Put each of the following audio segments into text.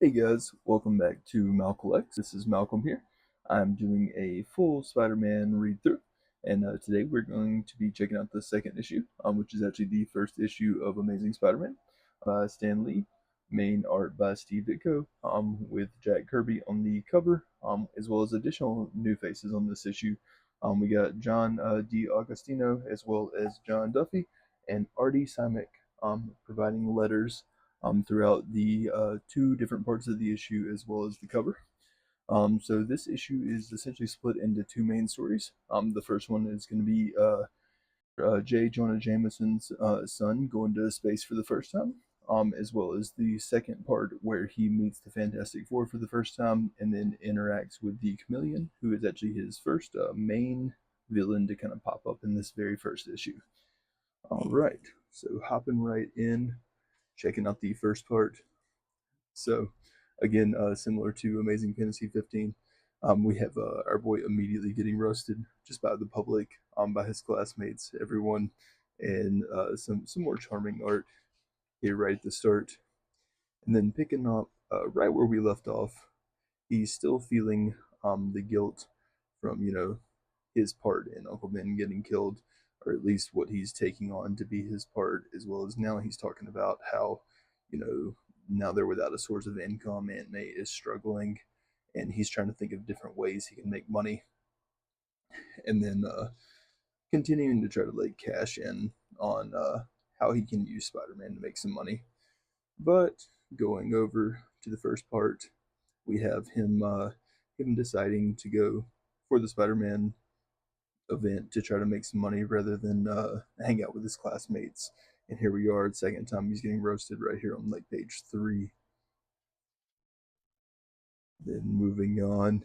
Hey guys, welcome back to Malcolm. This is Malcolm here. I'm doing a full Spider-Man read through, and today we're going to be checking out the second issue, which is actually the first issue of Amazing Spider-Man by Stan Lee, main art by Steve Ditko, with Jack Kirby on the cover, as well as additional new faces on this issue. We got John D. Agostino as well as John Duffy and Artie Simek providing letters throughout the two different parts of the issue as well as the cover. So this issue is essentially split into two main stories. The first one is going to be J. Jonah Jameson's son going to space for the first time, as well as the second part where he meets the Fantastic Four for the first time and then interacts with the Chameleon, who is actually his first main villain to kind of pop up in this very first issue. All right, so hopping right in, checking out the first part. So, again, similar to Amazing Fantasy 15, we have our boy immediately getting roasted just by the public, by his classmates, everyone, and some more charming art here right at the start. And then picking up right where we left off, he's still feeling the guilt from, his part in Uncle Ben getting killed, or at least what he's taking on to be his part, as well as now he's talking about how, you know, now they're without a source of income. Aunt May is struggling, and he's trying to think of different ways he can make money, and then continuing to try to like cash in on how he can use Spider-Man to make some money. But going over to the first part, we have him deciding to go for the Spider-Man event to try to make some money rather than hang out with his classmates. And here we are, the second time he's getting roasted right here on like page 3. Then moving on,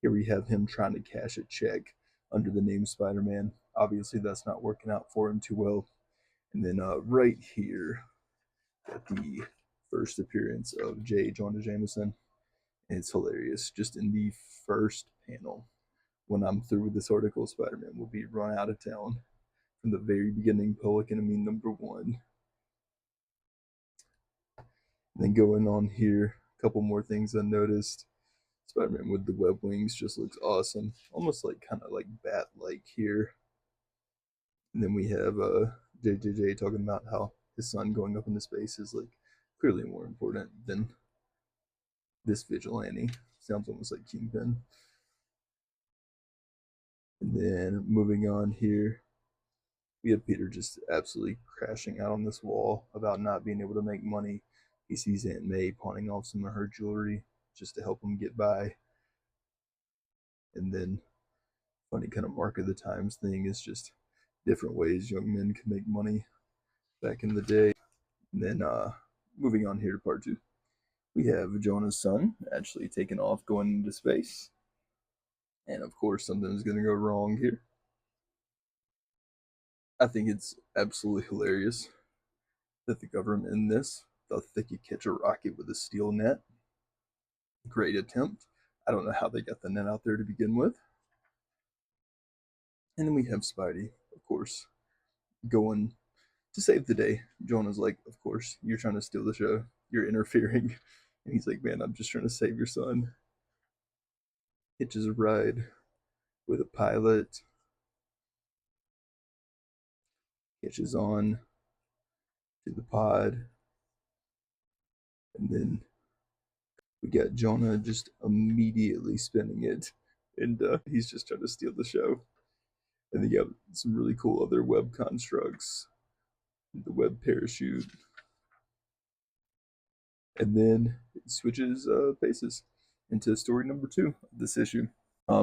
here we have him trying to cash a check under the name Spider Man. Obviously, that's not working out for him too well. And then right here, at the first appearance of J. Jonah Jameson. And it's hilarious. Just in the first panel, when I'm through with this article, Spider Man will be run out of town from the very beginning, Public Enemy #1. And then going on here, a couple more things I noticed. Spider-Man with the web wings just looks awesome, almost like kind of like bat-like here. And then we have JJJ talking about how his son going up into space is like clearly more important than this vigilante. Sounds almost like Kingpin. And then moving on here, we have Peter just absolutely crashing out on this wall about not being able to make money. He sees Aunt May pawning off some of her jewelry just to help him get by. And then funny kind of mark of the times thing is just different ways young men can make money back in the day. And then moving on here to part 2, we have Jonah's son actually taking off going into space. And of course something is going to go wrong here. I think it's absolutely hilarious that the government in this thought they could catch a rocket with a steel net. Great attempt. I don't know how they got the net out there to begin with. And then we have Spidey, of course, going to save the day. Jonah's like, of course, you're trying to steal the show. You're interfering. And he's like, man, I'm just trying to save your son. Hitches a ride with a pilot, hitches on to the pod, and then we got Jonah just immediately spinning it. And he's just trying to steal the show. And then you have some really cool other web constructs, the web parachute, and then it switches paces into story #2 of this issue.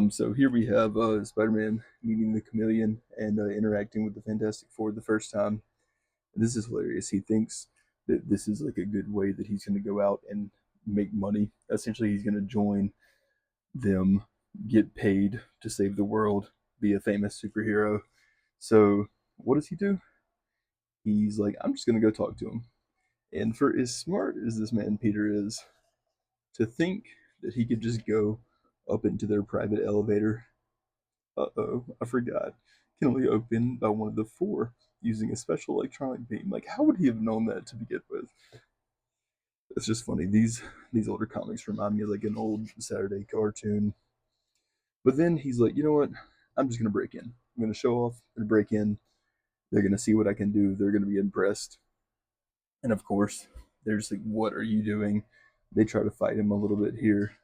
So here we have Spider-Man meeting the Chameleon and interacting with the Fantastic Four the first time. And this is hilarious. He thinks that this is like a good way that he's going to go out and make money. Essentially, he's going to join them, get paid to save the world, be a famous superhero. So what does he do? He's like, I'm just going to go talk to him. And for as smart as this man Peter is, to think that he could just go up into their private elevator, uh-oh, I forgot, can only open by one of the four using a special electronic beam. Like, how would he have known that to begin with? It's just funny. These older comics remind me of like an old Saturday cartoon. But then he's like, you know what? I'm just gonna break in. I'm gonna show off. I'm gonna break in. They're gonna see what I can do. They're gonna be impressed. And of course, they're just like, "What are you doing?" They try to fight him a little bit here,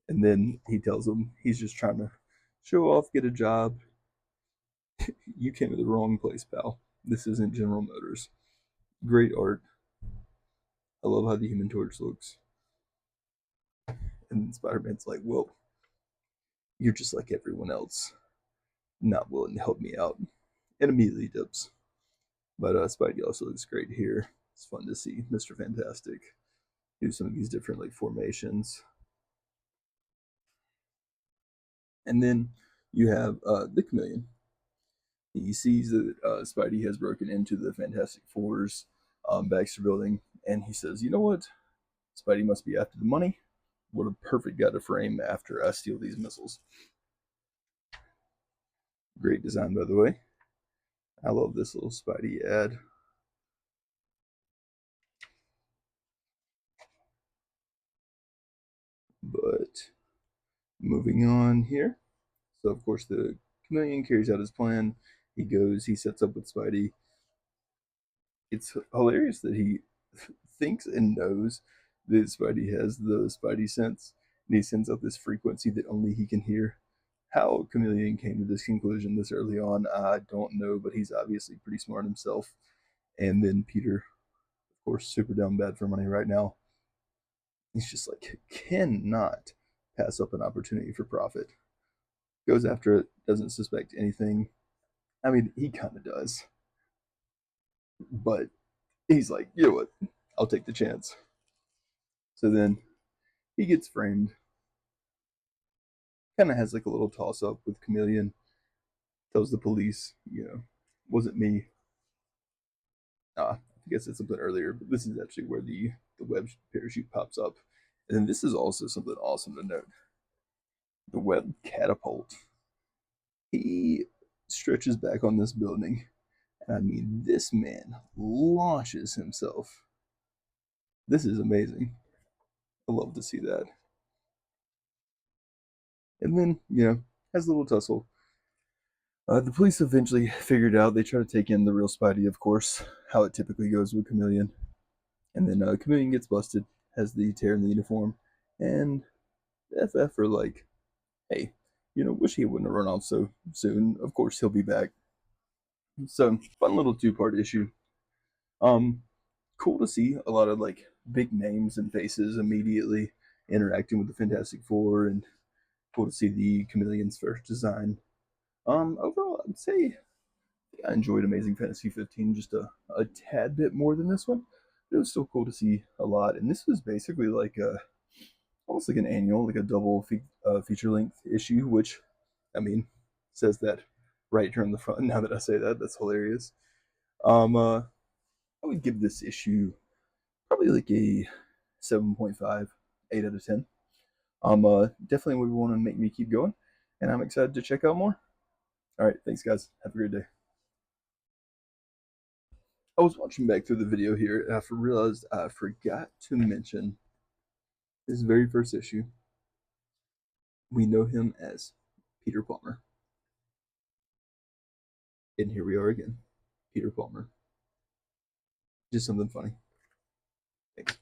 and then he tells them he's just trying to show off, get a job. You came to the wrong place, pal. This isn't General Motors. Great art. I love how the Human Torch looks. And Spider Man's like, "Well, you're just like everyone else, not willing to help me out." And immediately dips. But Spidey also looks great here. It's fun to see Mr. Fantastic do some of these different like formations. And then you have the Chameleon. He sees that Spidey has broken into the Fantastic Four's Baxter building, and he says, "You know what? Spidey must be after the money. What a perfect guy to frame after I steal these missiles." Great design, by the way. I love this little Spidey ad. But moving on here. So, of course, the Chameleon carries out his plan. He goes, he sets up with Spidey. It's hilarious that he thinks and knows that Spidey has the Spidey sense, and he sends out this frequency that only he can hear. How Chameleon came to this conclusion this early on, I don't know, but he's obviously pretty smart himself. And then Peter, of course, super down bad for money right now. He's just like, cannot pass up an opportunity for profit. Goes after it, doesn't suspect anything. I mean, he kind of does. But he's like, you know what? I'll take the chance. So then he gets framed. Kind of has like a little toss up with Chameleon. Tells the police, wasn't me. I guess it's something earlier, but this is actually where the web parachute pops up. And then this is also something awesome to note. The web catapult. He stretches back on this building. And I mean, this man launches himself. This is amazing. I love to see that. And then, has a little tussle. The police eventually figured out. They try to take in the real Spidey, of course, how it typically goes with Chameleon. And then Chameleon gets busted, has the tear in the uniform, and FF are like, hey, wish he wouldn't have run off so soon. Of course, he'll be back. So, fun little two-part issue. Um, cool to see a lot of like big names and faces immediately interacting with the Fantastic Four, and cool to see the Chameleon's first design. Overall, I'd say I enjoyed Amazing Fantasy 15 just a tad bit more than this one. But it was still cool to see a lot. And this was basically like almost like an annual, like a double feature length issue, which, I mean, says that right here on the front. Now that I say that, that's hilarious. I would give this issue probably like a 7.5, 8 out of 10. Definitely would want to make me keep going, and I'm excited to check out more. All right, thanks, guys. Have a great day. I was watching back through the video here, and I realized I forgot to mention his very first issue. We know him as Peter Palmer. And here we are again. Peter Palmer. Just something funny. Thanks.